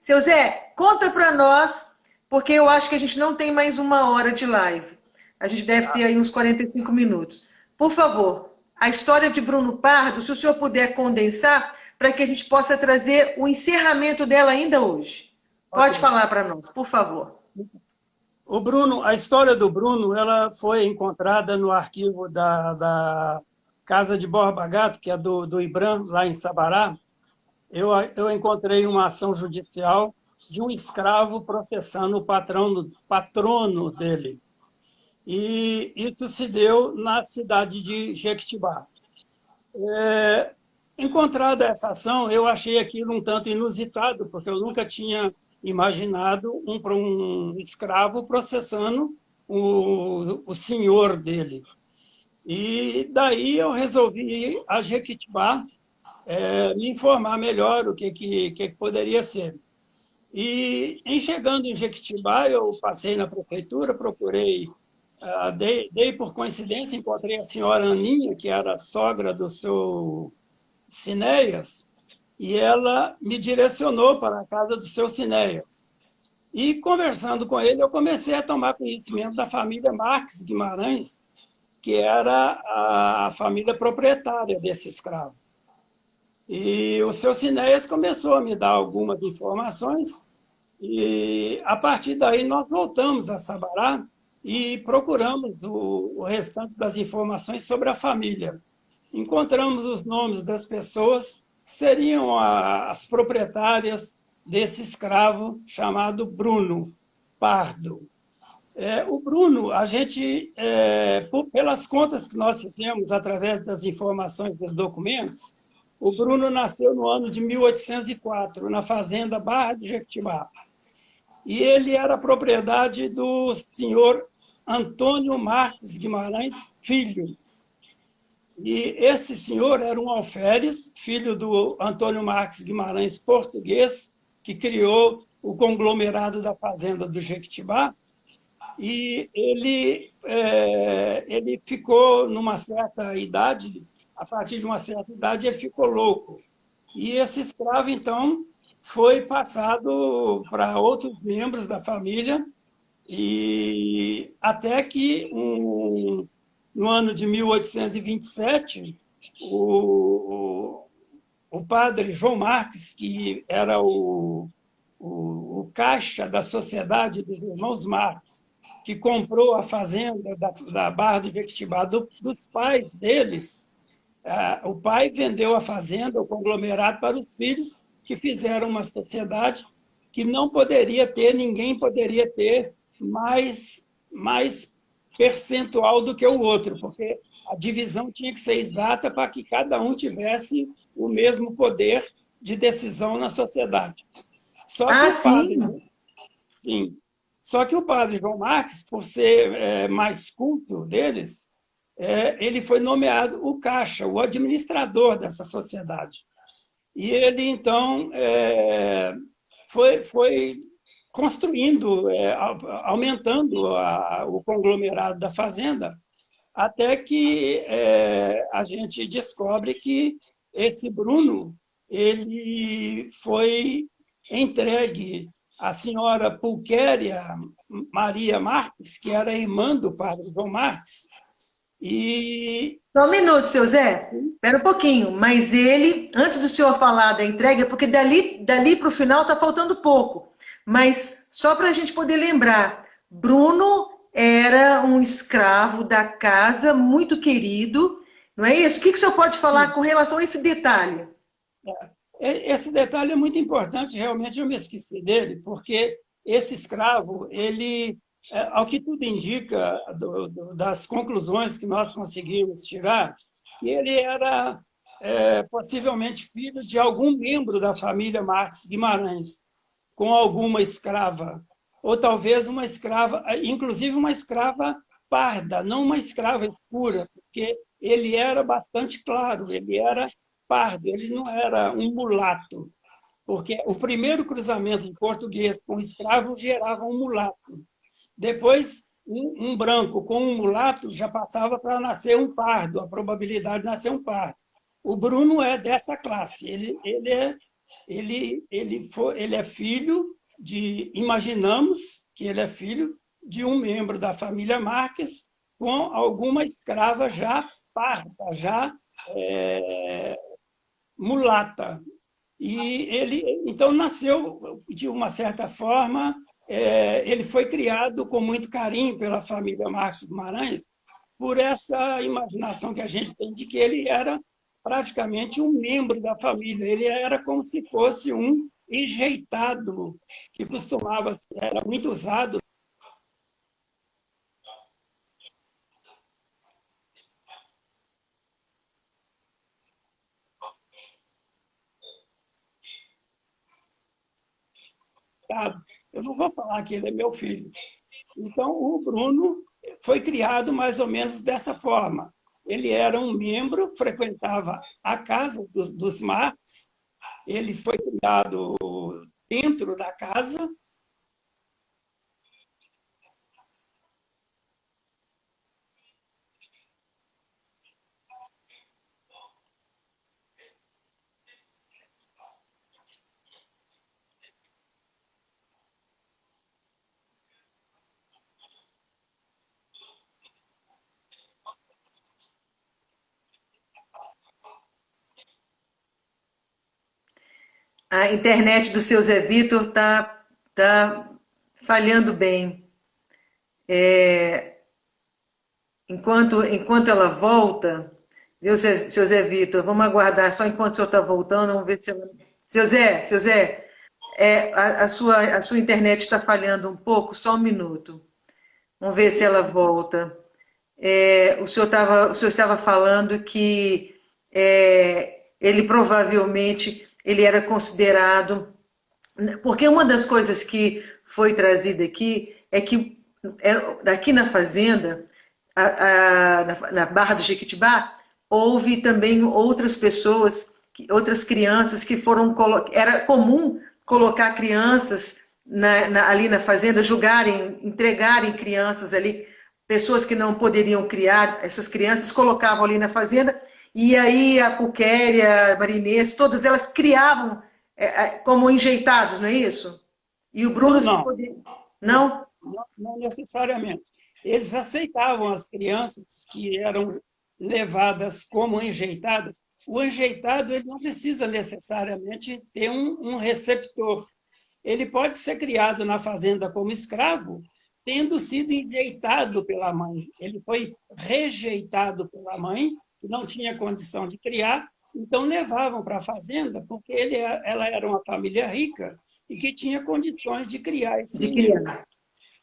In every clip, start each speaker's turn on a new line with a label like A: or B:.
A: Seu Zé, conta para nós, porque eu acho que a gente não tem mais 1 hora de live. A gente deve ter aí uns 45 minutos. Por favor, a história de Bruno Pardo, se o senhor puder condensar, para que a gente possa trazer o encerramento dela ainda hoje. Pode
B: Ok.
A: falar para nós, por favor.
B: O Bruno, a história do Bruno, ela foi encontrada no arquivo da Casa de Borba Gato, que é do IBRAM, lá em Sabará. Eu encontrei uma ação judicial de um escravo processando o patrono dele. E isso se deu na cidade de Jequitibá. Encontrada essa ação, eu achei aquilo um tanto inusitado, porque eu nunca tinha imaginado um escravo processando o senhor dele. E daí eu resolvi ir a Jequitibá, me informar melhor o que poderia ser. E, em chegando em Jequitibá, eu passei na prefeitura, procurei, dei por coincidência, encontrei a senhora Aninha, que era sogra do seu Cinéias, e ela me direcionou para a casa do seu Cinéias. E, conversando com ele, eu comecei a tomar conhecimento da família Marques Guimarães, que era a família proprietária desse escravo. E o seu Cinéias começou a me dar algumas informações, e, a partir daí, nós voltamos a Sabará e procuramos o restante das informações sobre a família. Encontramos os nomes das pessoas que seriam as proprietárias desse escravo chamado Bruno Pardo. O Bruno, a gente, pelas contas que nós fizemos através das informações dos documentos, o Bruno nasceu no ano de 1804, na fazenda Barra de Jequitibá. E ele era propriedade do senhor Antônio Marques Guimarães Filho. E esse senhor era um alferes, filho do Antônio Marques Guimarães português, que criou o conglomerado da fazenda do Jequitibá, e ele ficou numa certa idade, a partir de uma certa idade ele ficou louco. E esse escravo, então, foi passado para outros membros da família, e até que, no ano de 1827, o padre João Marques, que era o caixa da Sociedade dos Irmãos Marques, que comprou a fazenda da Barra do Jequitibá dos pais deles, o pai vendeu a fazenda, o conglomerado, para os filhos, que fizeram uma sociedade que não poderia ter, ninguém poderia ter mais percentual do que o outro, porque a divisão tinha que ser exata para que cada um tivesse o mesmo poder de decisão na sociedade. Só que
A: Ah,
B: o padre,
A: sim.
B: sim, só que o padre João Marques, por ser mais culto deles, ele foi nomeado o caixa, o administrador dessa sociedade. E ele, então, foi construindo, aumentando o conglomerado da fazenda, até que a gente descobre que esse Bruno ele foi entregue à senhora Pulquéria Maria Marques, que era irmã do padre João Marques, e...
A: Só um minuto, seu Zé. Espera um pouquinho. Mas ele, antes do senhor falar da entrega, porque dali para o final está faltando pouco. Mas só para a gente poder lembrar, Bruno era um escravo da casa, muito querido, não é isso? O que o senhor pode falar com relação a esse detalhe?
B: Esse detalhe é muito importante, realmente eu me esqueci dele, porque esse escravo, ele, ao que tudo indica, das conclusões que nós conseguimos tirar, que ele era possivelmente filho de algum membro da família Marques Guimarães, com alguma escrava, ou talvez uma escrava, inclusive uma escrava parda, não uma escrava escura, porque ele era bastante claro, ele era pardo, ele não era um mulato, porque o primeiro cruzamento de português com escravo gerava um mulato. Depois, um branco com um mulato já passava para nascer um pardo, a probabilidade de nascer um pardo. O Bruno é dessa classe, ele ele é filho de... Imaginamos que ele é filho de um membro da família Marques com alguma escrava já parda, já mulata. E ele, então, nasceu, de uma certa forma, ele foi criado com muito carinho pela família Marques Guimarães, por essa imaginação que a gente tem de que ele era praticamente um membro da família. Ele era como se fosse um enjeitado, que era muito usado. Eu não vou falar que ele é meu filho. Então, o Bruno foi criado mais ou menos dessa forma. Ele era um membro, frequentava a casa dos Marques, ele foi criado dentro da casa.
A: A internet do seu Zé Vitor tá falhando bem. Enquanto ela volta, viu, seu Zé Vitor? Vamos aguardar só enquanto o senhor está voltando, vamos ver se ela... Seu Zé, a sua internet está falhando um pouco, só um minuto. Vamos ver se ela volta. O senhor estava falando que ele provavelmente ele era considerado... Porque uma das coisas que foi trazida aqui é que aqui na fazenda, na Barra do Jequitibá, houve também outras pessoas, outras crianças que foram... Era comum colocar crianças ali na fazenda, entregarem crianças ali, pessoas que não poderiam criar essas crianças, colocavam ali na fazenda, e aí a Puquéria, a Marinês, todas elas criavam como enjeitados, não é isso? E o Bruno...
B: Não? Não necessariamente. Eles aceitavam as crianças que eram levadas como enjeitadas. O enjeitado ele não precisa necessariamente ter um receptor. Ele pode ser criado na fazenda como escravo, tendo sido enjeitado pela mãe. Ele foi rejeitado pela mãe, que não tinha condição de criar, então levavam para a fazenda, porque ela era uma família rica e que tinha condições de criar esse menino.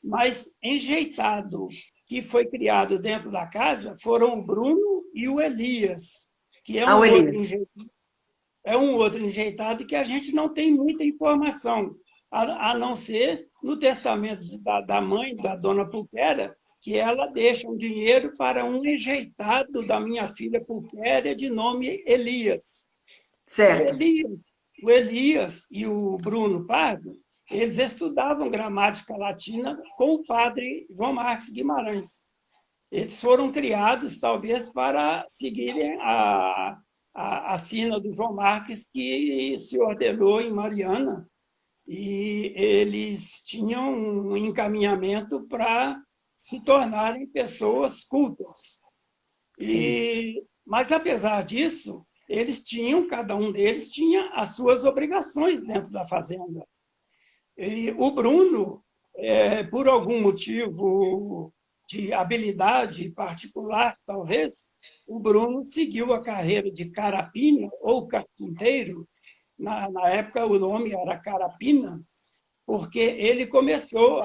B: Mas enjeitado, que foi criado dentro da casa, foram o Bruno e o Elias, que é um outro enjeitado que a gente não tem muita informação, a não ser no testamento da mãe, da dona Pulquéria, que ela deixa um dinheiro para um enjeitado da minha filha Pulquéria, de nome Elias.
A: Certo.
B: O Elias e o Bruno Pardo, eles estudavam gramática latina com o padre João Marques Guimarães. Eles foram criados, talvez, para seguirem a sina do João Marques, que se ordenou em Mariana, e eles tinham um encaminhamento para se tornarem pessoas cultas. Mas, apesar disso, cada um deles tinha as suas obrigações dentro da fazenda. E o Bruno, por algum motivo de habilidade particular, talvez, o Bruno seguiu a carreira de carapina ou carpinteiro. Na época, o nome era carapina, porque ele começou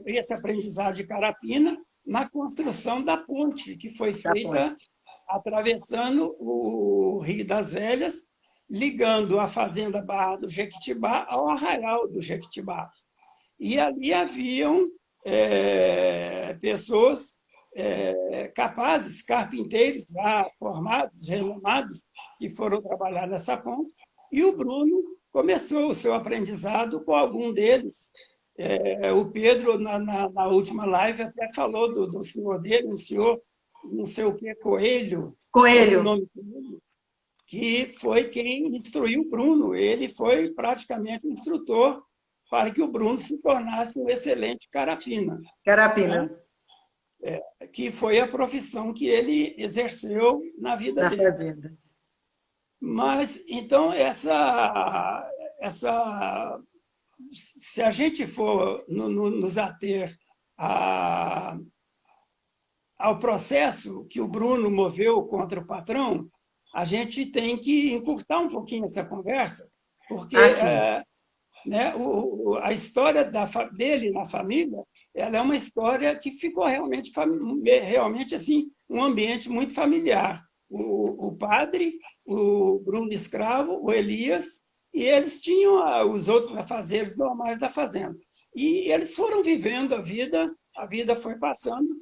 B: esse aprendizado de carapina na construção da ponte, que foi feita atravessando o Rio das Velhas, ligando a fazenda Barra do Jequitibá ao Arraial do Jequitibá. E ali haviam pessoas capazes, carpinteiros já formados, renomados, que foram trabalhar nessa ponte, e o Bruno começou o seu aprendizado com algum deles. O Pedro, na última live, até falou do senhor dele, um senhor, não sei o que, Coelho.
A: Coelho.
B: O nome dele, que foi quem instruiu o Bruno. Ele foi praticamente o instrutor para que o Bruno se tornasse um excelente carapina,
A: Carapina,
B: né? Que foi a profissão que ele exerceu na vida
A: na
B: dele.
A: fazenda.
B: Mas, então, se a gente for nos ater ao processo que o Bruno moveu contra o patrão, a gente tem que encurtar um pouquinho essa conversa, porque
A: Sim.
B: né, a história dele na família, ela é uma história que ficou realmente assim, um ambiente muito familiar. O padre, o Bruno Escravo, o Elias, e eles tinham os outros afazeres normais da fazenda. E eles foram vivendo a vida foi passando,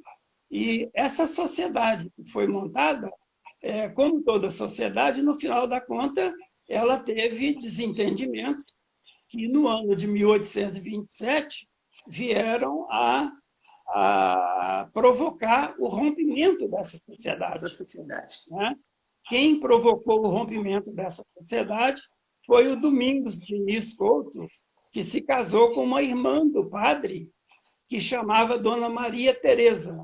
B: e essa sociedade que foi montada, como toda sociedade, no final da conta, ela teve desentendimentos que, no ano de 1827, vieram a provocar o rompimento dessa sociedade. Né? Quem provocou o rompimento dessa sociedade foi o Domingos Diniz Couto, que se casou com uma irmã do padre, que chamava Dona Maria Teresa.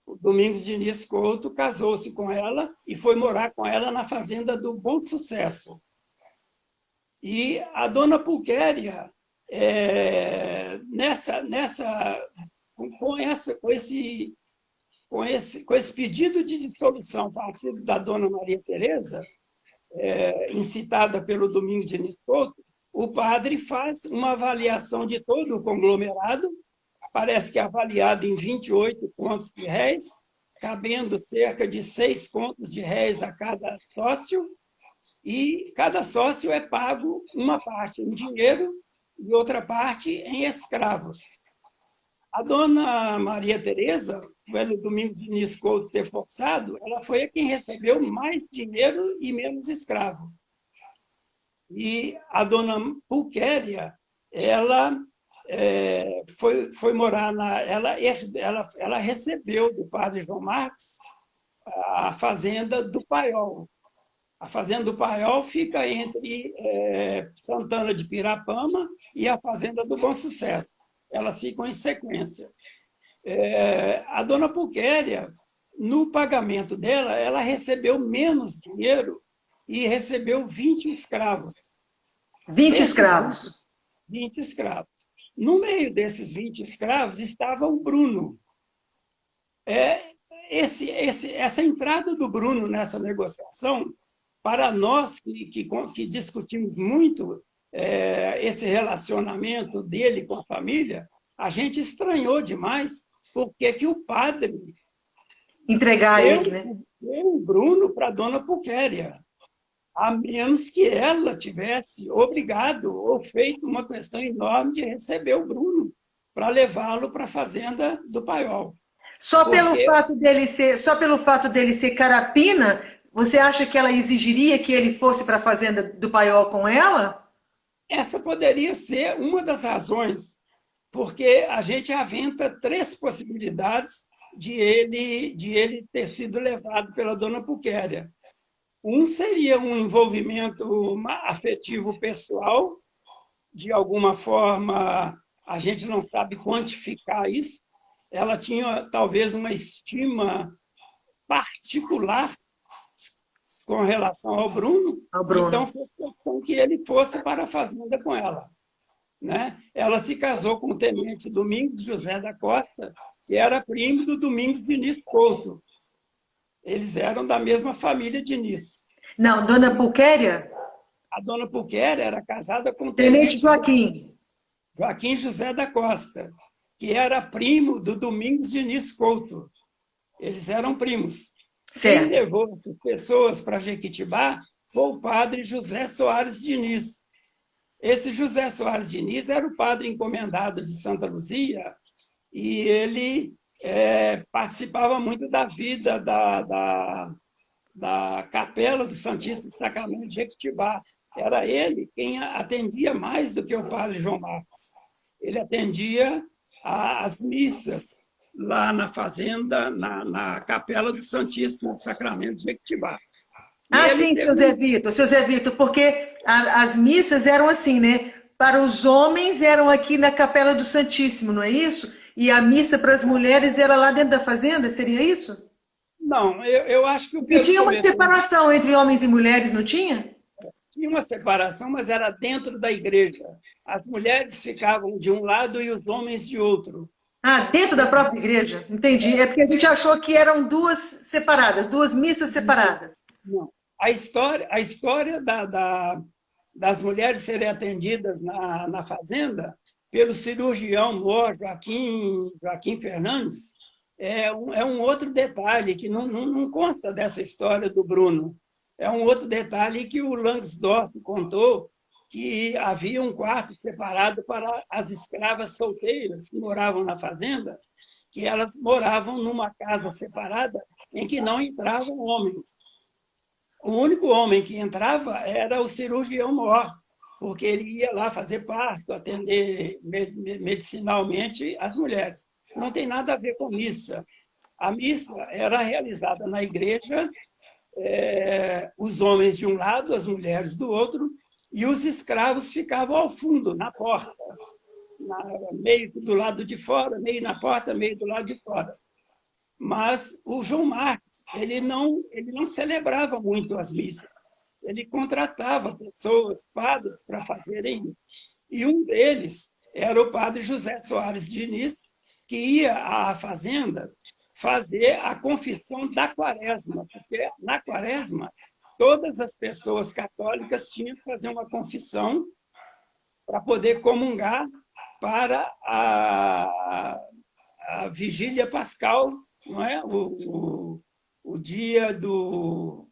B: O Domingos Diniz Couto casou-se com ela e foi morar com ela na fazenda do Bom Sucesso. E a Dona Pulquéria, com esse pedido de dissolução partido da Dona Maria Teresa, incitada pelo Domingos Diniz Couto, o padre faz uma avaliação de todo o conglomerado, parece que é avaliado em 28 contos de réis, cabendo cerca de 6 contos de réis a cada sócio, e cada sócio é pago uma parte em dinheiro e outra parte em escravos. A Dona Maria Teresa, pelo Domingos Diniz Couto ter forçado, ela foi a quem recebeu mais dinheiro e menos escravo. E a Dona Pulquéria, ela foi morar ela recebeu do padre João Marques a fazenda do Paiol. A fazenda do Paiol fica entre Santana de Pirapama e a fazenda do Bom Sucesso. Elas ficam em sequência. A Dona Pulquéria, no pagamento dela, ela recebeu menos dinheiro e recebeu 20 escravos.
A: 20 escravos?
B: 20 escravos. No meio desses 20 escravos estava o Bruno. Essa entrada do Bruno nessa negociação, para nós que discutimos muito esse relacionamento dele com a família, a gente estranhou demais porque que o padre
A: entregar ele, né?
B: Deu o Bruno para a Dona Pulquéria, a menos que ela tivesse obrigado ou feito uma questão enorme de receber o Bruno para levá-lo para a fazenda do Paiol.
A: Só pelo fato dele ser carapina, você acha que ela exigiria que ele fosse para a fazenda do Paiol com ela?
B: Essa poderia ser uma das razões, porque a gente aventa 3 possibilidades de ele ter sido levado pela Dona Pulquéria. Um seria um envolvimento afetivo pessoal, de alguma forma, a gente não sabe quantificar isso. Ela tinha, talvez, uma estima particular com relação ao Bruno, então foi questão que ele fosse para a fazenda com ela. Né? Ela se casou com o tenente Domingos José da Costa, que era primo do Domingos Diniz Couto. Eles eram da mesma família Diniz.
A: Não, Dona Pulquéria?
B: A Dona Pulquéria era casada com o
A: tenente Joaquim.
B: Joaquim José da Costa, que era primo do Domingos Diniz Couto. Eles eram primos.
A: Certo.
B: Quem levou pessoas para Jequitibá foi o padre José Soares Diniz. Esse José Soares Diniz era o padre encomendado de Santa Luzia e ele participava muito da vida da Capela do Santíssimo Sacramento de Jequitibá. Era ele quem atendia mais do que o padre João Marques. Ele atendia as missas lá na fazenda, na Capela do Santíssimo Sacramento de Jequitibá. E
A: Ah,
B: ele
A: sim,
B: teve
A: seu Zé Vitor, porque as missas eram assim, né? Para os homens eram aqui na Capela do Santíssimo, não é isso? E a missa para as mulheres era lá dentro da fazenda, seria isso?
B: Não, eu acho que o
A: Porque
B: Pedro
A: tinha uma
B: começou.
A: separação entre homens e mulheres, não tinha?
B: Tinha uma separação, mas era dentro da igreja. As mulheres ficavam de um lado e os homens de outro.
A: Ah, dentro da própria igreja? Entendi. É porque a gente achou que eram duas separadas, duas missas separadas.
B: Não. A história das mulheres serem atendidas na fazenda pelo cirurgião mor Joaquim Fernandes é um outro detalhe que não consta dessa história do Bruno. É um outro detalhe que o Langsdorff contou, que havia um quarto separado para as escravas solteiras que moravam na fazenda, que elas moravam numa casa separada em que não entravam homens. O único homem que entrava era o cirurgião mor, porque ele ia lá fazer parto, atender medicinalmente as mulheres. Não tem nada a ver com missa. A missa era realizada na igreja, os homens de um lado, as mulheres do outro, e os escravos ficavam ao fundo, na porta, meio do lado de fora, meio na porta, meio do lado de fora. Mas o João Marques, ele não celebrava muito as missas. Ele contratava pessoas, padres, para fazerem. E um deles era o padre José Soares Diniz, que ia à fazenda fazer a confissão da quaresma, porque na quaresma todas as pessoas católicas tinham que fazer uma confissão para poder comungar para a vigília pascal, não é? O dia do,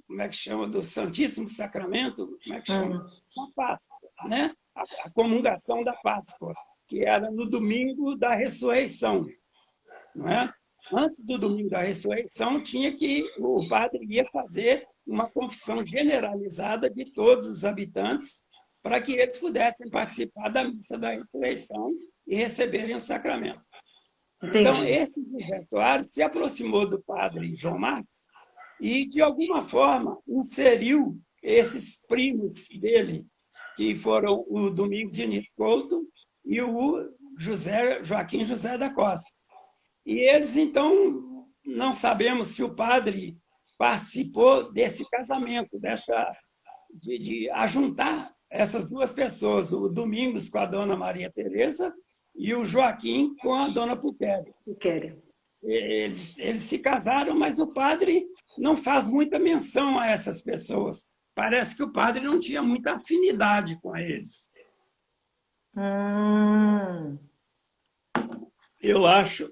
B: como é que chama, do Santíssimo Sacramento, como é que chama? Da Páscoa, né? A comungação da Páscoa, que era no domingo da ressurreição, não é? Antes do domingo da ressurreição, o padre ia fazer uma confissão generalizada de todos os habitantes para que eles pudessem participar da missa da ressurreição e receberem o sacramento.
A: Entendi.
B: Então, esse José Soares se aproximou do padre João Marques e, de alguma forma, inseriu esses primos dele, que foram o Domingos Diniz Couto e o Joaquim José da Costa. E eles, então, não sabemos se o padre participou desse casamento, de ajuntar essas duas pessoas, o Domingos com a dona Maria Teresa e o Joaquim com a dona Pulquéria. Eles se casaram, mas o padre não faz muita menção a essas pessoas. Parece que o padre não tinha muita afinidade com eles. Eu acho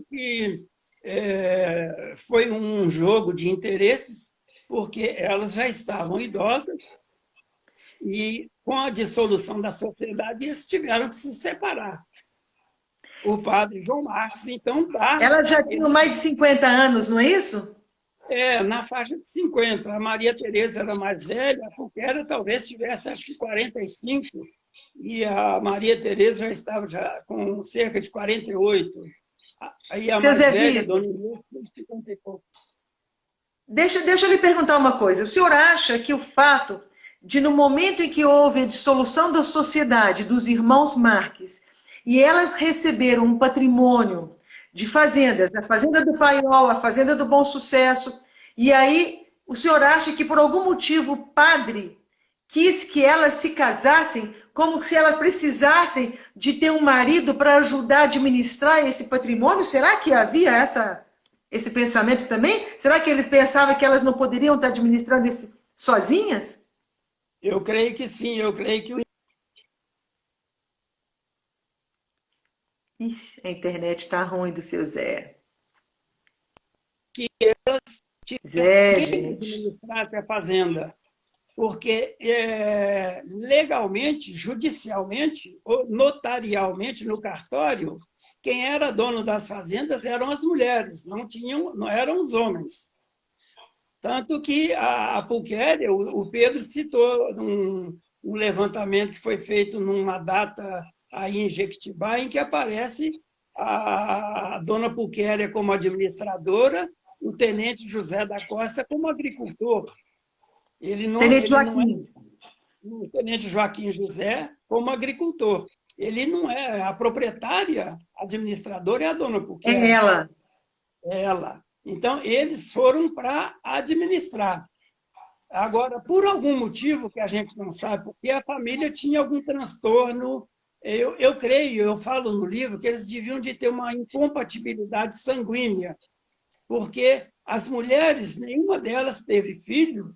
B: que foi um jogo de interesses, porque elas já estavam idosas e, com a dissolução da sociedade, eles tiveram que se separar. O padre João Marques, então,
A: Elas já tinham mais de 50 anos, não é isso?
B: Na faixa de 50. A Maria Teresa era mais velha, a Pulquéria talvez tivesse, acho que 45, e a Maria Teresa já estava com cerca de 48. Aí a mais velha, Dona Inês, 50 e pouco.
A: Deixa eu lhe perguntar uma coisa. O senhor acha que o fato de, no momento em que houve a dissolução da sociedade dos irmãos Marques, e elas receberam um patrimônio de fazendas, a Fazenda do Paiol, a Fazenda do Bom Sucesso, e aí o senhor acha que, por algum motivo, o padre quis que elas se casassem como se elas precisassem de ter um marido para ajudar a administrar esse patrimônio? Será que havia esse pensamento também? Será que ele pensava que elas não poderiam estar administrando isso sozinhas?
B: Eu creio que sim, eu creio que...
A: Ixi, a internet está ruim do seu Zé.
B: Que elas
A: Zé,
B: quem administrasse a fazenda. Porque legalmente, judicialmente, ou notarialmente, no cartório, quem era dono das fazendas eram as mulheres, não eram os homens. Tanto que a Pulquéria, o Pedro citou um levantamento que foi feito numa data aí em Jequitibá, em que aparece a dona Pulquéria como administradora o tenente José da Costa como agricultor.
A: Tenente
B: Ele não é
A: Joaquim.
B: o tenente Joaquim José como agricultor. Ele não é a proprietária, administradora é a dona
A: É
B: Puquéria,
A: ela.
B: ela. Então, eles foram para administrar. Agora, por algum motivo que a gente não sabe, porque a família tinha algum transtorno, eu creio, eu falo no livro, que eles deviam de ter uma incompatibilidade sanguínea, porque as mulheres, nenhuma delas teve filho,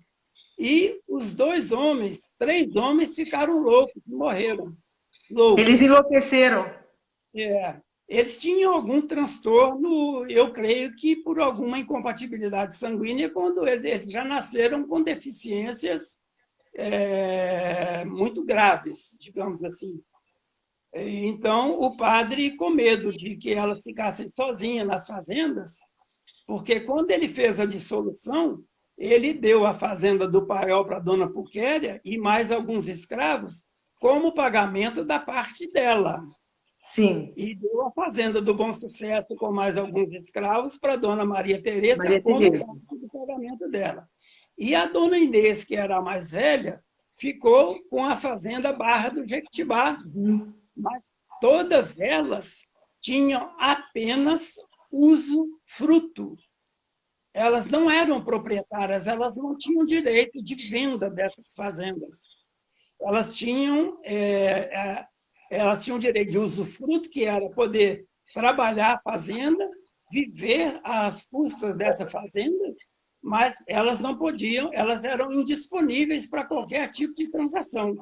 B: e os dois homens, 3 homens, ficaram loucos, morreram.
A: Eles
B: Loucos.
A: enlouqueceram.
B: É, eles tinham algum transtorno, eu creio que por alguma incompatibilidade sanguínea, quando eles já nasceram com deficiências muito graves, digamos assim. Então, o padre, com medo de que elas ficassem sozinhas nas fazendas, porque quando ele fez a dissolução, ele deu a fazenda do Paiol para a dona Puquéria e mais alguns escravos como pagamento da parte dela.
A: Sim.
B: E deu a fazenda do Bom Sucesso com mais alguns escravos para a dona Maria Tereza
A: Maria
B: como
A: Tereza.
B: parte do pagamento dela. E a dona Inês, que era a mais velha, ficou com a fazenda Barra do Jequitibá, mas todas elas tinham apenas usufruto. Elas não eram proprietárias, elas não tinham direito de venda dessas fazendas. Elas tinham direito de usufruto, que era poder trabalhar a fazenda, viver às custas dessa fazenda, mas elas não podiam, elas eram indisponíveis para qualquer tipo de transação.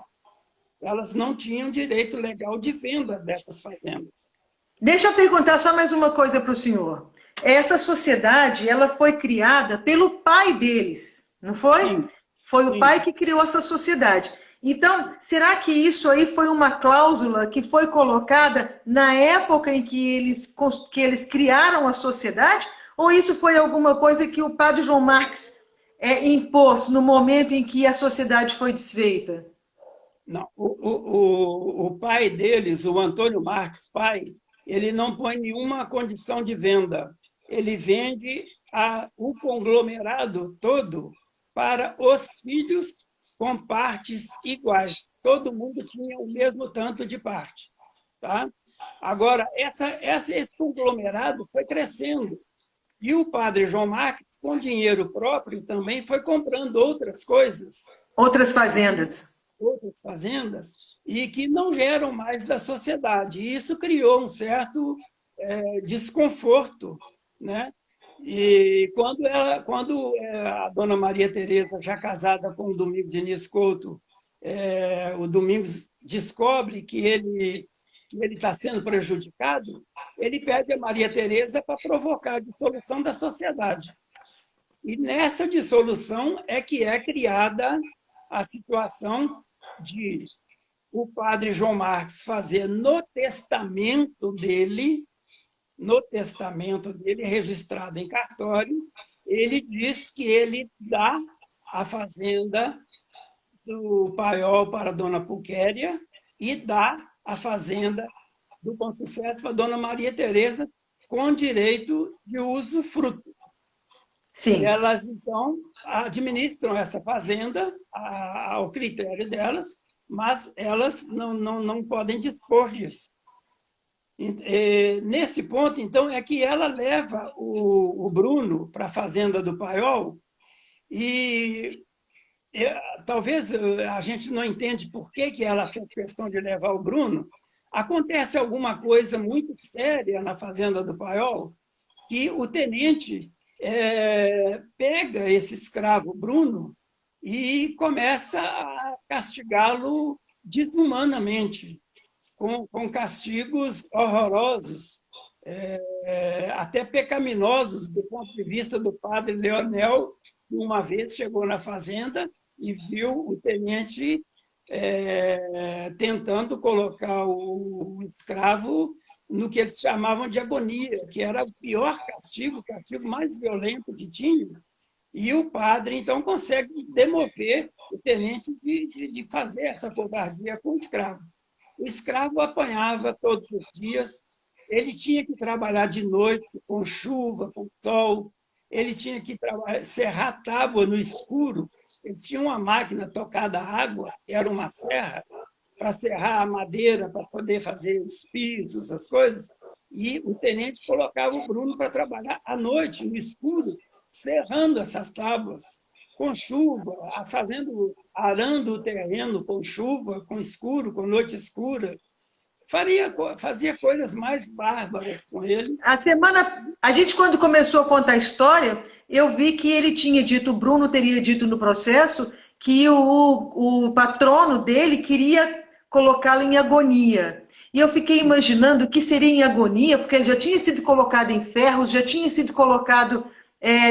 B: Elas não tinham direito legal de venda dessas fazendas.
A: Deixa eu perguntar só mais uma coisa para o senhor. Essa sociedade, ela foi criada pelo pai deles, não foi?
B: Sim,
A: Foi o
B: sim.
A: pai que criou essa sociedade. Então, será que isso aí foi uma cláusula que foi colocada na época em que eles criaram a sociedade? Ou isso foi alguma coisa que o padre João Marques impôs no momento em que a sociedade foi desfeita?
B: Não, o pai deles, o Antônio Marques, pai, ele não põe nenhuma condição de venda. Ele vende o conglomerado todo para os filhos com partes iguais. Todo mundo tinha o mesmo tanto de parte. Tá? Agora, esse conglomerado foi crescendo. E o padre João Marques, com dinheiro próprio, também foi comprando outras coisas,
A: Outras fazendas.
B: outras fazendas, e que não geram mais da sociedade. E isso criou um certo desconforto, né? E quando a dona Maria Tereza, já casada com o Domingos Diniz Couto, o Domingos descobre que ele está sendo prejudicado, ele pede a Maria Tereza para provocar a dissolução da sociedade. E nessa dissolução é que é criada a situação de o padre João Marques fazer no testamento dele, registrado em cartório, ele diz que ele dá a fazenda do Paiol para a dona Puquéria e dá a fazenda do Bom Sucesso para a dona Maria Tereza com direito de usufruto.
A: Sim.
B: E elas, então, administram essa fazenda ao critério delas, mas elas não podem dispor disso. Nesse ponto, então, é que ela leva o Bruno para a fazenda do Paiol e talvez a gente não entende por que ela fez questão de levar o Bruno. Acontece alguma coisa muito séria na fazenda do Paiol que o tenente pega esse escravo Bruno e começa a castigá-lo desumanamente, com castigos horrorosos, até pecaminosos do ponto de vista do padre Leonel, que uma vez chegou na fazenda e viu o tenente tentando colocar o escravo no que eles chamavam de agonia, que era o pior castigo, o castigo mais violento que tinha. E o padre, então, consegue demover o tenente de fazer essa covardia com o escravo. O escravo apanhava todos os dias, ele tinha que trabalhar de noite, com chuva, com sol, ele tinha que serrar tábua no escuro. Eles tinham uma máquina tocada a água, era uma serra, para serrar a madeira, para poder fazer os pisos, as coisas. E o tenente colocava o Bruno para trabalhar à noite, no escuro, serrando essas tábuas, com chuva, arando o terreno com chuva, com escuro, com noite escura. Fazia coisas mais bárbaras com ele.
A: A gente, quando começou a contar a história, eu vi que ele tinha dito, o Bruno teria dito no processo, que o patrono dele queria colocá-lo em agonia. E eu fiquei imaginando o que seria em agonia, porque ele já tinha sido colocado em ferros, já tinha sido colocado,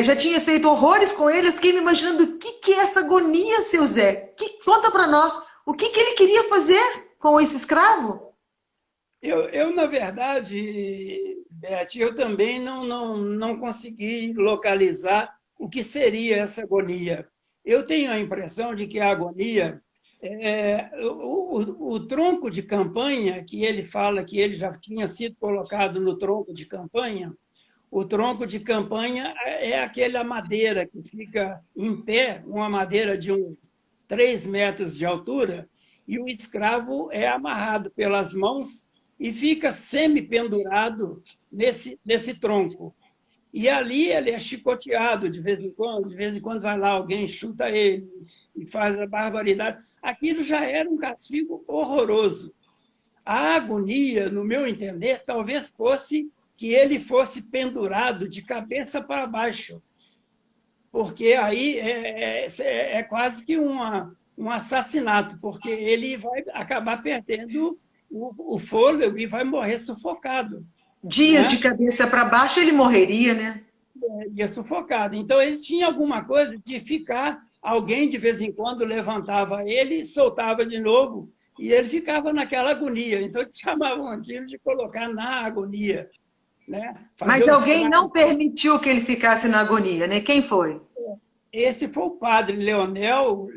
A: já tinha feito horrores com ele. Eu fiquei me imaginando o que é essa agonia, seu Zé? Conta para nós, o que ele queria fazer com esse escravo?
B: Na verdade, Beth, eu também não consegui localizar o que seria essa agonia. Eu tenho a impressão de que a agonia, o tronco de campanha, que ele fala que ele já tinha sido colocado no tronco de campanha, o tronco de campanha é aquela madeira que fica em pé, uma madeira de uns 3 metros de altura, e o escravo é amarrado pelas mãos e fica semi-pendurado nesse tronco. E ali ele é chicoteado de vez em quando vai lá alguém, chuta ele e faz a barbaridade. Aquilo já era um castigo horroroso. A agonia, no meu entender, talvez fosse que ele fosse pendurado de cabeça para baixo, porque aí é quase que um assassinato, porque ele vai acabar perdendo o fôlego e vai morrer sufocado.
A: Dias, né? De cabeça para baixo ele morreria, né?
B: Ia sufocado. Então ele tinha alguma coisa de ficar, alguém de vez em quando levantava ele e soltava de novo, e ele ficava naquela agonia. Então eles chamavam aquilo de colocar na agonia. Né?
A: Mas alguém não permitiu que ele ficasse na agonia, né? Quem foi?
B: Esse foi o padre Leonel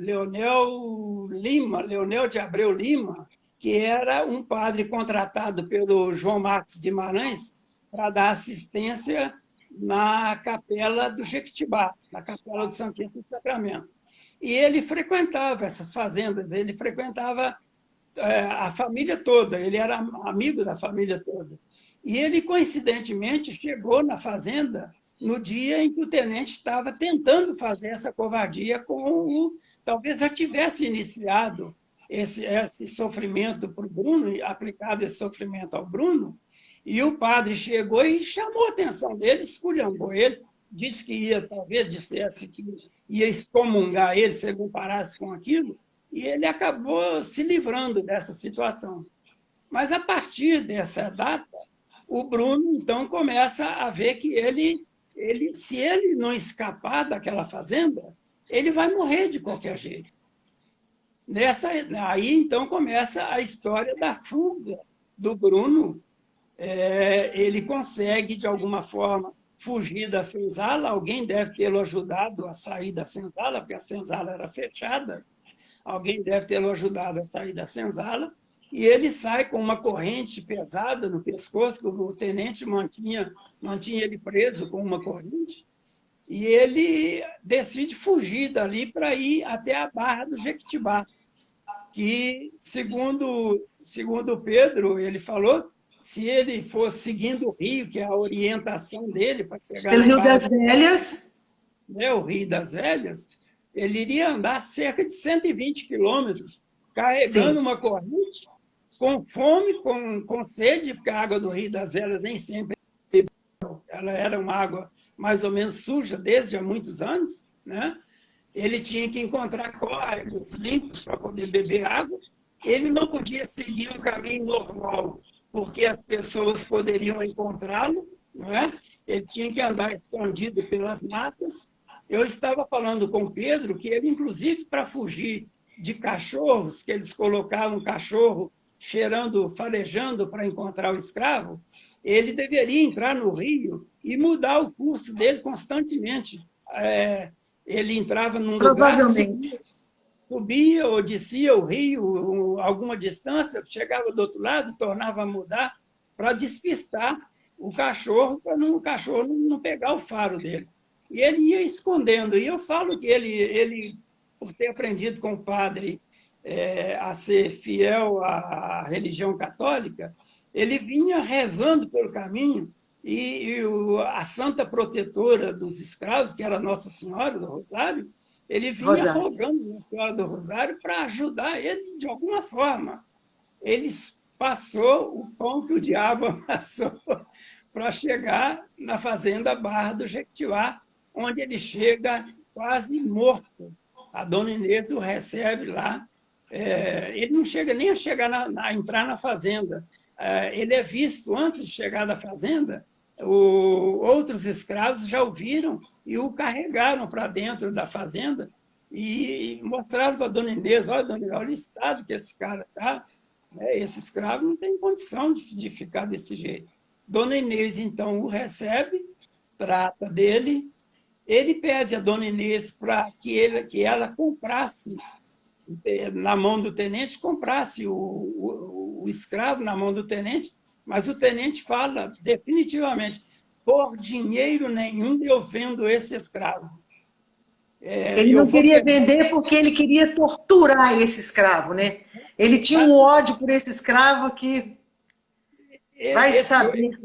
B: de Abreu Lima, que era um padre contratado pelo João Marcos Guimarães para dar assistência na capela do Jequitibá, na capela do Santíssimo Sacramento. E ele frequentava essas fazendas, ele frequentava a família toda, ele era amigo da família toda. E ele, coincidentemente, chegou na fazenda no dia em que o tenente estava tentando fazer essa covardia talvez já tivesse iniciado esse sofrimento para o Bruno, aplicado esse sofrimento ao Bruno, e o padre chegou e chamou a atenção dele, esculhambou ele, disse que talvez dissesse que ia excomungar ele se ele não parasse com aquilo, e ele acabou se livrando dessa situação. Mas, a partir dessa data, o Bruno, então, começa a ver que se ele não escapar daquela fazenda, ele vai morrer de qualquer jeito. Aí, então, começa a história da fuga do Bruno. Ele consegue, de alguma forma, fugir da senzala. Alguém deve tê-lo ajudado a sair da senzala, porque a senzala era fechada. Alguém deve tê-lo ajudado a sair da senzala. E ele sai com uma corrente pesada no pescoço, que o tenente mantinha ele preso com uma corrente, e ele decide fugir dali para ir até a Barra do Jequitibá, que, segundo Pedro, ele falou, se ele fosse seguindo o rio, que é a orientação dele para chegar
A: pelo Rio das Velhas,
B: né, o Rio das Velhas, ele iria andar cerca de 120 quilômetros, carregando uma corrente, com fome, com sede, porque a água do Rio das Velhas nem sempre ela era uma água mais ou menos suja desde há muitos anos, né? Ele tinha que encontrar córregos limpos para poder beber água. Ele não podia seguir um caminho normal, porque as pessoas poderiam encontrá-lo, né? Ele tinha que andar escondido pelas matas. Eu estava falando com o Pedro que ele, inclusive, para fugir de cachorros, que eles colocavam cachorro cheirando, farejando para encontrar o escravo, ele deveria entrar no rio e mudar o curso dele constantemente. Ele entrava num lugar, subia ou descia o rio alguma distância, chegava do outro lado, tornava a mudar para despistar o cachorro, para o cachorro não pegar o faro dele. e ele ia escondendo. E eu falo que ele por ter aprendido com o padre a ser fiel à religião católica, ele vinha rezando pelo caminho, e a santa protetora dos escravos, que era Nossa Senhora do Rosário, ele vinha
A: Rosário.
B: rogando a Nossa Senhora do Rosário para ajudar ele de alguma forma. Ele passou o pão que o diabo amassou para chegar na fazenda Barra do Jequitiá, onde ele chega quase morto. A dona Inês o recebe lá. Ele não chega nem a entrar na fazenda. Ele é visto, antes de chegar da fazenda, outros escravos já o viram e o carregaram para dentro da fazenda e mostraram para a dona Inês: olha, dona Inês, olha o estado que esse cara está. Esse escravo não tem condição de ficar desse jeito. Dona Inês, então, o recebe, trata dele, ele pede a dona Inês para que ela comprasse, na mão do tenente, comprasse o escravo na mão do tenente, mas o tenente fala definitivamente: por dinheiro nenhum eu vendo esse escravo.
A: Ele não queria vender porque ele queria torturar esse escravo, né? Ele tinha um ódio por esse escravo que vai saber.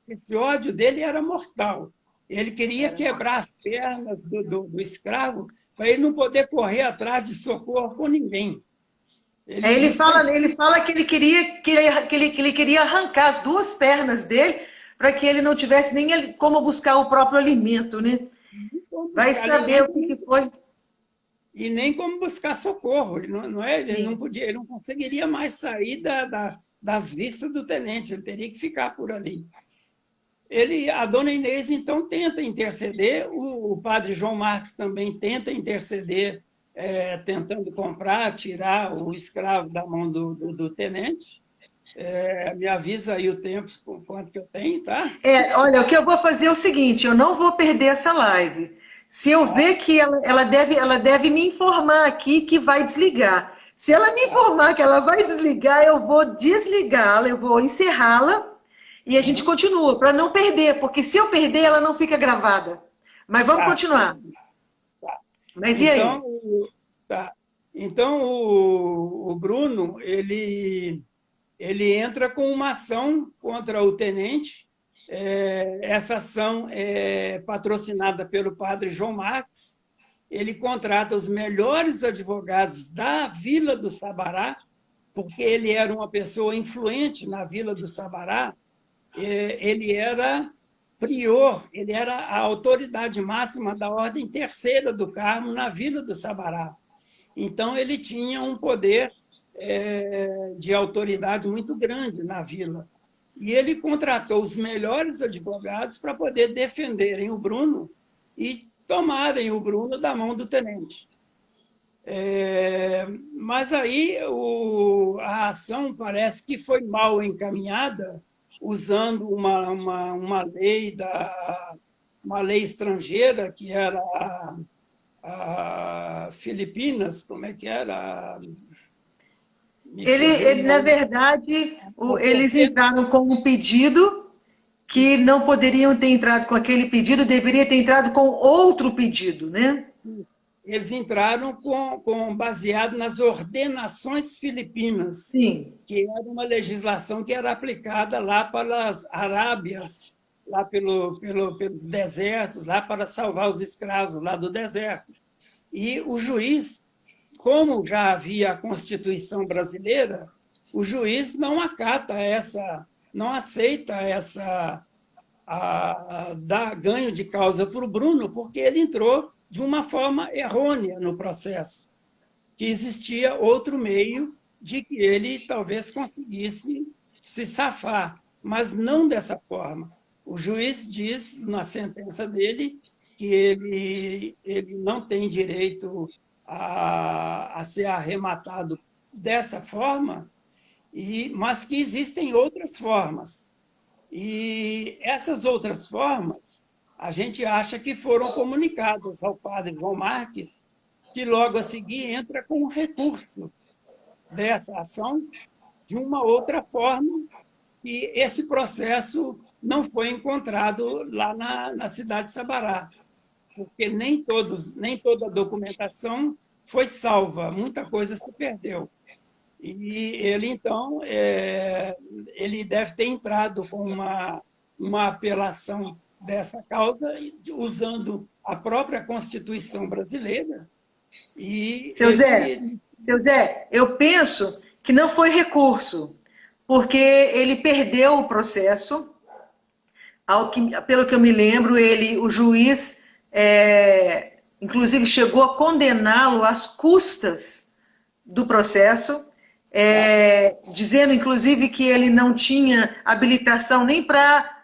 B: Esse ódio dele era mortal. Ele queria quebrar as pernas do escravo para ele não poder correr atrás de socorro com ninguém.
A: Ele fala que ele queria arrancar as duas pernas dele para que ele não tivesse nem como buscar o próprio alimento, né? Vai saber o que foi.
B: E nem como buscar socorro. Ele não podia, ele não conseguiria mais sair das vistas do tenente, ele teria que ficar por ali. A dona Inês, então, tenta interceder, o padre João Marques também tenta interceder, tentando tirar o escravo da mão do tenente. Me avisa aí o tempo, quanto que eu tenho, tá?
A: Olha, o que eu vou fazer é o seguinte: eu não vou perder essa live. Se eu ver que ela deve me informar aqui que vai desligar. Se ela me informar que ela vai desligar, eu vou desligá-la, eu vou encerrá-la e a gente continua, para não perder, porque se eu perder, ela não fica gravada. Mas vamos continuar.
B: Tá.
A: Mas e aí?
B: Então, o Bruno, ele entra com uma ação contra o tenente. Essa ação é patrocinada pelo padre João Marques. Ele contrata os melhores advogados da Vila do Sabará, porque ele era uma pessoa influente na Vila do Sabará. Ele era prior, ele era a autoridade máxima da Ordem Terceira do Carmo na Vila do Sabará. Então, ele tinha um poder de autoridade muito grande na vila. E ele contratou os melhores advogados para poder defenderem o Bruno e tomarem o Bruno da mão do tenente. Mas aí a ação parece que foi mal encaminhada, usando uma lei uma lei estrangeira, que era a Filipinas, como é que era?
A: Na verdade, eles entraram com um pedido que não poderiam ter entrado com aquele pedido, deveria ter entrado com outro pedido, né?
B: Eles entraram baseado nas ordenações filipinas,
A: sim,
B: que era uma legislação que era aplicada lá para as Arábias, lá pelos desertos, lá para salvar os escravos lá do deserto. E o juiz, como já havia a Constituição brasileira, o juiz não acata não aceita dar ganho de causa para o Bruno, porque ele entrou de uma forma errônea no processo, que existia outro meio de que ele talvez conseguisse se safar, mas não dessa forma. O juiz diz, na sentença dele, que ele não tem direito a ser arrematado dessa forma, mas que existem outras formas. E essas outras formas, a gente acha que foram comunicadas ao padre João Marques, que logo a seguir entra com um recurso dessa ação de uma outra forma, e esse processo não foi encontrado lá na cidade de Sabará. porque nem toda a documentação foi salva, muita coisa se perdeu. E ele, então, ele deve ter entrado com uma apelação dessa causa, usando a própria Constituição brasileira. E
A: Seu Zé, eu penso que não foi recurso, porque ele perdeu o processo. Pelo que eu me lembro, o juiz, inclusive, chegou a condená-lo às custas do processo, dizendo, inclusive, que ele não tinha habilitação nem para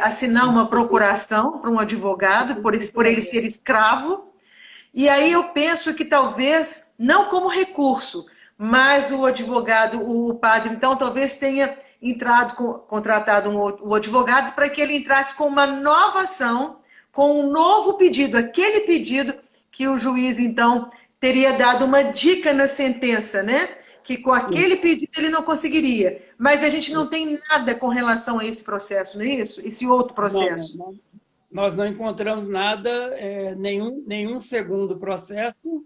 A: assinar uma procuração para um advogado, por ele ser escravo. E aí eu penso que talvez, não como recurso, mas o advogado, o padre, então, talvez tenha contratado um advogado para que ele entrasse com uma nova ação, com um novo pedido, aquele pedido que o juiz, então, teria dado uma dica na sentença, né? Que com aquele pedido ele não conseguiria. Mas a gente não tem nada com relação a esse processo, não é isso? Esse outro processo.
B: Não. Nós não encontramos nada, nenhum segundo processo,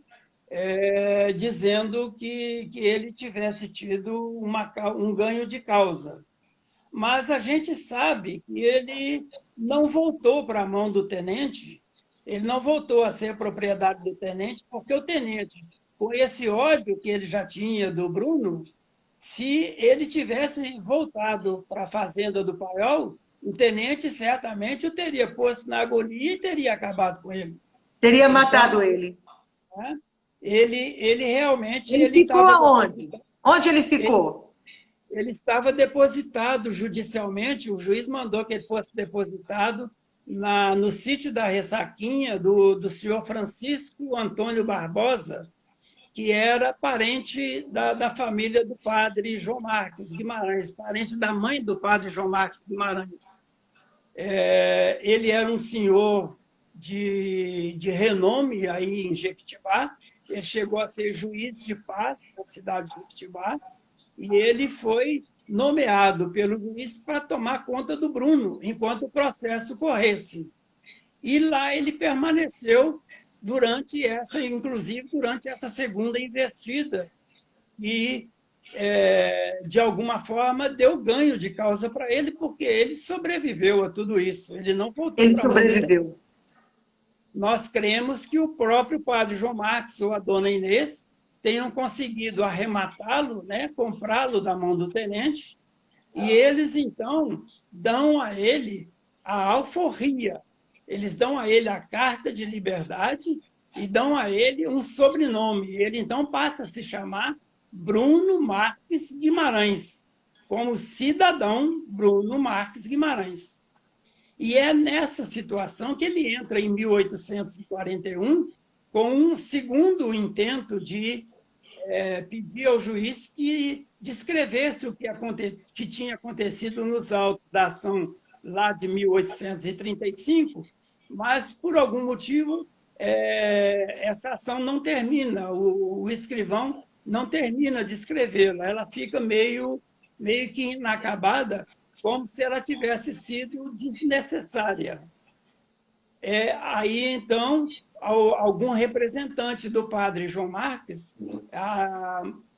B: dizendo que ele tivesse tido um ganho de causa. Mas a gente sabe que ele não voltou para a mão do tenente, ele não voltou a ser propriedade do tenente, porque o tenente, com esse ódio que ele já tinha do Bruno, se ele tivesse voltado para a fazenda do Paiol, o tenente certamente o teria posto na agonia e teria acabado com ele.
A: Teria matado ele.
B: Ele realmente...
A: Ele ficou aonde? Onde ele ficou?
B: Ele estava depositado judicialmente, o juiz mandou que ele fosse depositado no sítio da Ressaquinha, do senhor Francisco Antônio Barbosa, que era parente da família do padre João Marques Guimarães, parente da mãe do padre João Marques Guimarães. Ele era um senhor de renome aí em Jequitibá, ele chegou a ser juiz de paz na cidade de Jequitibá, e ele foi nomeado pelo juiz para tomar conta do Bruno, enquanto o processo corresse. E lá ele permaneceu inclusive durante essa segunda investida, e, de alguma forma, deu ganho de causa para ele, porque ele sobreviveu a tudo isso. Ele não voltou.
A: Ele sobreviveu.
B: Nós cremos que o próprio padre João Marques ou a dona Inês tenham conseguido arrematá-lo, né, comprá-lo da mão do tenente, e eles, então, dão a ele a alforria. Eles dão a ele a carta de liberdade e dão a ele um sobrenome. Ele, então, passa a se chamar Bruno Marques Guimarães, como cidadão Bruno Marques Guimarães. E é nessa situação que ele entra em 1841 com um segundo intento de pedir ao juiz que descrevesse o que tinha acontecido nos autos da ação lá de 1835, mas, por algum motivo, essa ação não termina, o escrivão não termina de escrevê-la, ela fica meio que inacabada, como se ela tivesse sido desnecessária. Aí, então, algum representante do padre João Marques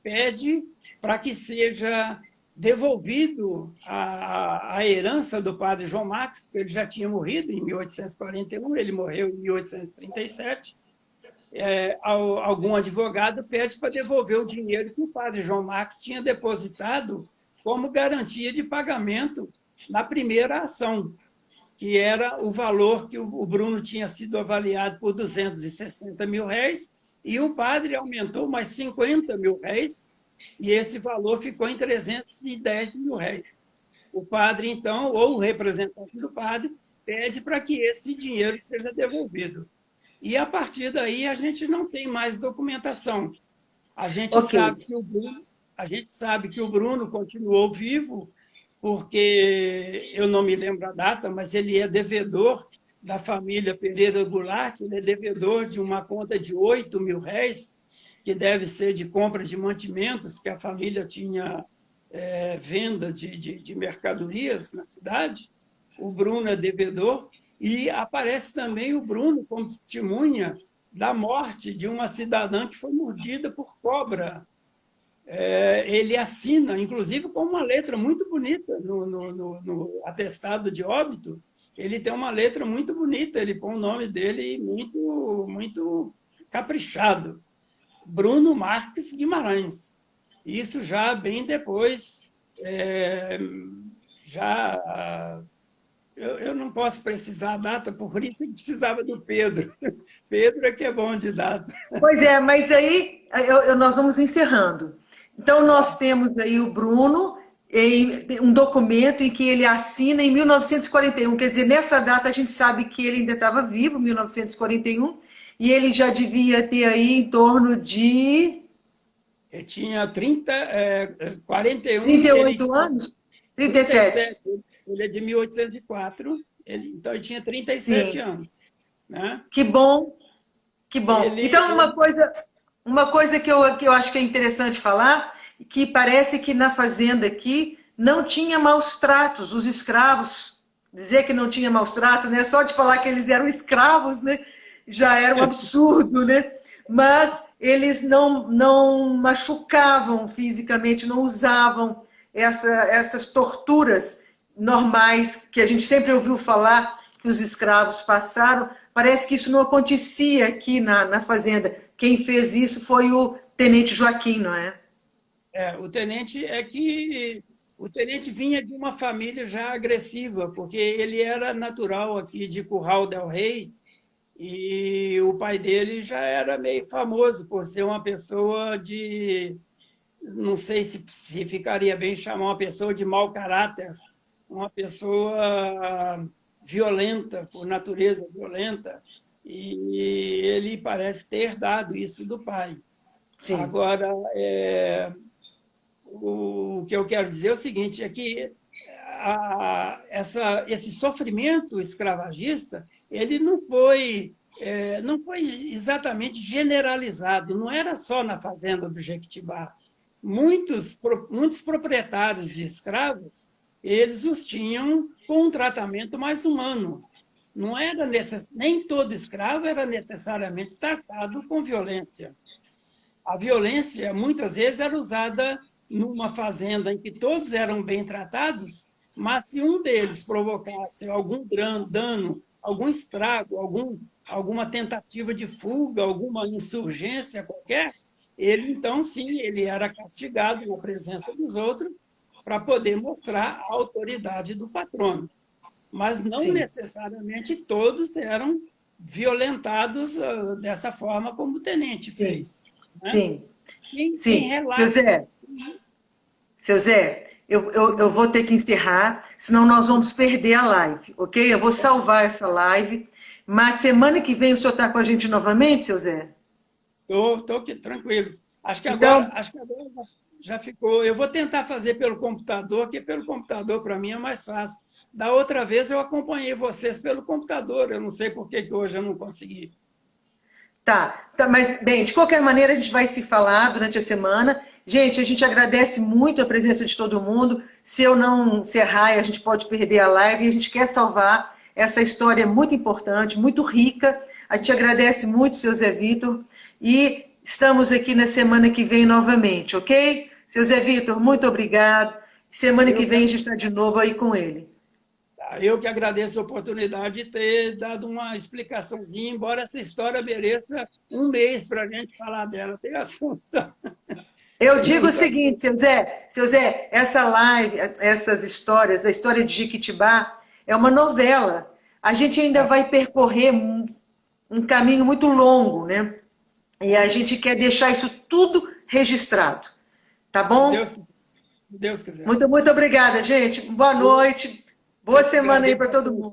B: pede para que seja devolvido a herança do padre João Marques, que ele já tinha morrido em 1841, ele morreu em 1837. Algum advogado pede para devolver o dinheiro que o padre João Marques tinha depositado como garantia de pagamento na primeira ação, que era o valor que o Bruno tinha sido avaliado por R$260 mil, e o padre aumentou mais R$50 mil, e esse valor ficou em R$310 mil. O padre, então, ou o representante do padre, pede para que esse dinheiro seja devolvido. E, a partir daí, a gente não tem mais documentação. A gente sabe que o Bruno continuou vivo, porque eu não me lembro a data, mas ele é devedor da família Pereira Goulart, ele é devedor de uma conta de R$8 mil, que deve ser de compra de mantimentos, que a família tinha venda de mercadorias na cidade. O Bruno é devedor, E aparece também o Bruno como testemunha da morte de uma cidadã que foi mordida por cobra. Ele assina, inclusive, com uma letra muito bonita no atestado de óbito. Ele tem uma letra muito bonita, ele põe o nome dele muito, muito caprichado. Bruno Marques Guimarães. Isso já bem depois, eu não posso precisar a data, por isso eu precisava do Pedro. Pedro é que é bom de data.
A: Pois é, mas aí nós vamos encerrando. Então, nós temos aí o Bruno, em um documento em que ele assina em 1941. Quer dizer, nessa data a gente sabe que ele ainda estava vivo, 1941, e ele já devia ter aí em torno de...
B: Ele tinha 41...
A: 38 anos? 37.
B: Ele é de 1804, então ele tinha 37 anos. Né?
A: Que bom, que bom. Então, uma coisa que eu acho que é interessante falar, que parece que na fazenda aqui não tinha maus tratos, os escravos, dizer que não tinha maus tratos, né? Só de falar que eles eram escravos, né? Já era um absurdo, né? Mas eles não machucavam fisicamente, não usavam essas torturas normais que a gente sempre ouviu falar que os escravos passaram. Parece que isso não acontecia aqui na fazenda. Quem fez isso foi o tenente Joaquim, não é?
B: O tenente o tenente vinha de uma família já agressiva, porque ele era natural aqui de Curral del Rei, e o pai dele já era meio famoso por ser uma pessoa de... Não sei se ficaria bem chamar uma pessoa de mau caráter, uma pessoa violenta, por natureza violenta, e ele parece ter herdado isso do pai. Sim. Agora, o que eu quero dizer é o seguinte, é que esse sofrimento escravagista, ele não foi exatamente generalizado, não era só na fazenda do Jequitibá. Muitos proprietários de escravos, eles os tinham com um tratamento mais humano. Não era nem todo escravo era necessariamente tratado com violência. A violência, muitas vezes, era usada numa fazenda em que todos eram bem tratados, mas se um deles provocasse algum dano, algum estrago, alguma tentativa de fuga, alguma insurgência qualquer, ele, então, sim, ele era castigado na presença dos outros para poder mostrar a autoridade do patrono. Mas não sim. necessariamente todos eram violentados dessa forma como o tenente fez. Né?
A: Sim, sim. Seu Zé, eu vou ter que encerrar, senão nós vamos perder a live, ok? Eu vou salvar essa live, mas semana que vem o senhor está com a gente novamente, seu Zé?
B: Estou aqui, tranquilo. Acho que agora já ficou. Eu vou tentar fazer pelo computador, porque pelo computador, para mim, é mais fácil. Da outra vez, eu acompanhei vocês pelo computador. Eu não sei por que hoje eu não consegui.
A: Tá, mas, bem, de qualquer maneira, a gente vai se falar durante a semana. Gente, a gente agradece muito a presença de todo mundo. Se eu não encerrar, a gente pode perder a live. E a gente quer salvar essa história muito importante, muito rica. A gente agradece muito, seu Zé Vitor. E estamos aqui na semana que vem novamente, ok? Seu Zé Vitor, muito obrigado. Semana que vem a gente está de novo aí com ele.
B: Eu que agradeço a oportunidade de ter dado uma explicaçãozinha, embora essa história mereça um mês para a gente falar dela. Tem assunto.
A: Eu digo o seguinte, seu Zé, essa live, essas histórias, a história de Jequitibá é uma novela. A gente ainda vai percorrer um caminho muito longo, né? E a gente quer deixar isso tudo registrado. Tá bom?
B: Se Deus quiser.
A: Muito obrigada, gente. Boa noite. Boa semana aí para todo mundo.